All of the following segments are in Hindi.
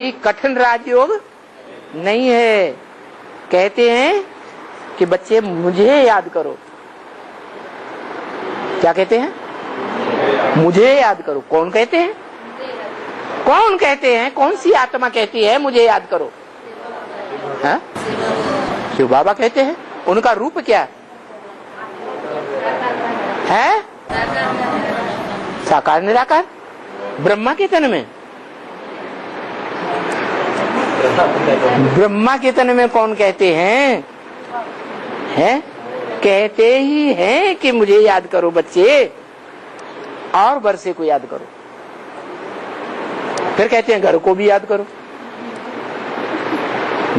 कठिन राजयोग नहीं है। कहते हैं कि बच्चे मुझे याद करो। क्या कहते हैं? मुझे याद करो। कौन कहते हैं? कौन कहते हैं? कौन सी आत्मा कहती है मुझे याद करो? हाँ? शिव बाबा कहते हैं। उनका रूप क्या है? साकार निराकार। ब्रह्मा के तन में, ब्रह्मा के तन में कौन कहते हैं? हैं? कहते ही हैं कि मुझे याद करो बच्चे, और वर्षे को याद करो। फिर कहते हैं घर को भी याद करो।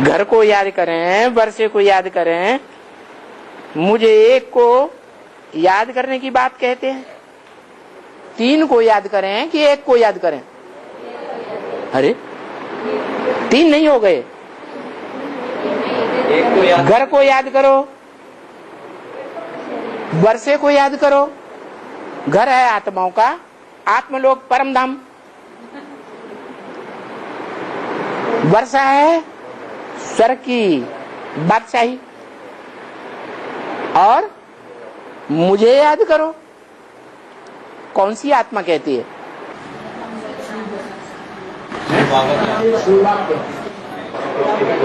घर को याद करें, वर्षे को याद करें। मुझे एक को याद करने की बात कहते हैं, तीन को याद करें कि एक को याद करें? अरे तीन नहीं हो गए। घर को याद करो, वर्षे को याद करो। घर है आत्माओं का, आत्मलोक परम धाम। वर्षा है स्वर्ग की बादशाही। और मुझे याद करो, कौन सी आत्मा कहती है?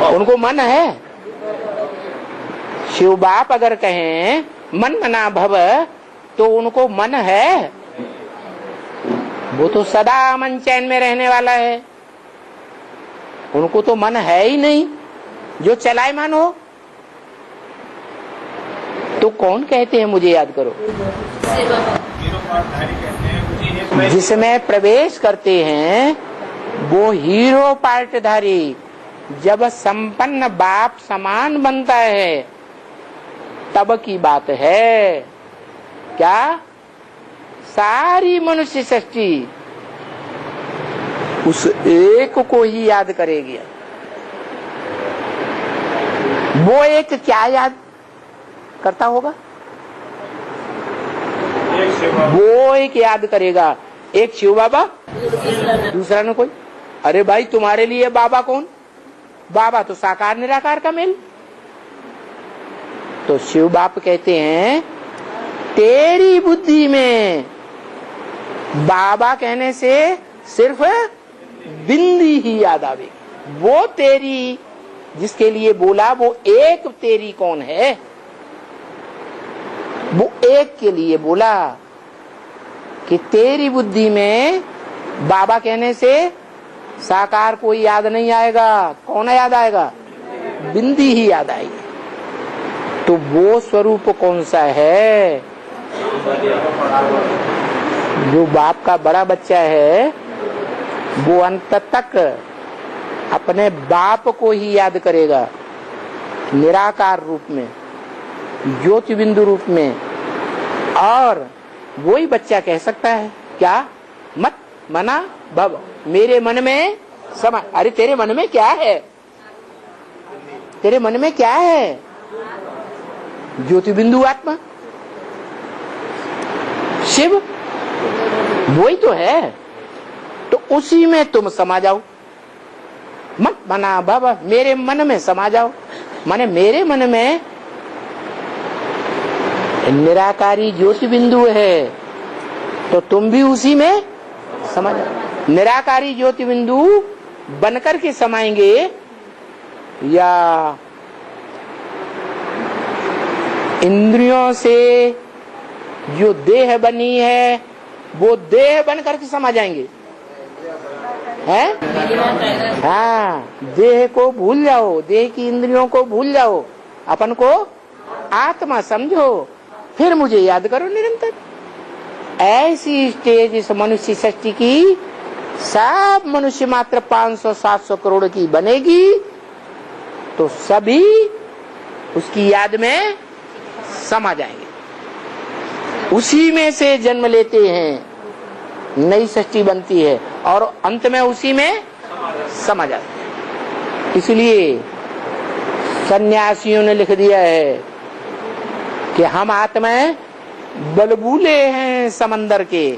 उनको मन है। शिव बाप अगर कहें मन मना भव, तो उनको मन है। वो तो सदा अमन चैन में रहने वाला है। उनको तो मन है ही नहीं जो चलायमान हो। तो कौन कहते हैं मुझे याद करो? जिसमें प्रवेश करते हैं वो हीरो पार्टधारी जब संपन्न बाप समान बनता है तब की बात है। क्या? सारी मनुष्य सृष्टि उस एक को ही याद करेगी। वो एक क्या याद करता होगा? वो एक याद करेगा। एक शिव बाबा, दूसरा न कोई। अरे भाई तुम्हारे लिए बाबा कौन? बाबा तो साकार निराकार का मेल। तो शिव बाप कहते हैं तेरी बुद्धि में बाबा कहने से सिर्फ बिंदी ही याद आवेगी। वो तेरी जिसके लिए बोला वो एक तेरी कौन है? वो एक के लिए बोला कि तेरी बुद्धि में बाबा कहने से साकार कोई याद नहीं आएगा। कौन याद आएगा? बिंदी ही याद आएगी। तो वो स्वरूप कौन सा है? जो बाप का बड़ा बच्चा है वो अंत तक अपने बाप को ही याद करेगा, निराकार रूप में, ज्योति बिंदु रूप में। और वही बच्चा कह सकता है क्या? मत मना भव, मेरे मन में समा। अरे तेरे मन में क्या है? तेरे मन में क्या है? ज्योति बिंदु आत्मा शिव, वही तो है। तो उसी में तुम समा जाओ। मत मना भव, मेरे मन में समा जाओ। माने मेरे मन में निराकारी ज्योति बिंदु है, तो तुम भी उसी में समा जाओ। निराकारी ज्योति बिंदु बनकर के समाएंगे या इंद्रियों से जो देह बनी है वो देह बनकर के समा जाएंगे? हैं? हाँ, देह को भूल जाओ, देह की इंद्रियों को भूल जाओ, अपन को आत्मा समझो, फिर मुझे याद करो निरंतर। ऐसी स्टेज इस मनुष्य सृष्टि की सब मनुष्य मात्र 500-700 करोड़ की बनेगी, तो सभी उसकी याद में समा जाएंगे। उसी में से जन्म लेते हैं, नई सृष्टि बनती है और अंत में उसी में समा जाते हैं। इसलिए सन्यासियों ने लिख दिया है कि हम आत्माएं बलबूले हैं समंदर के,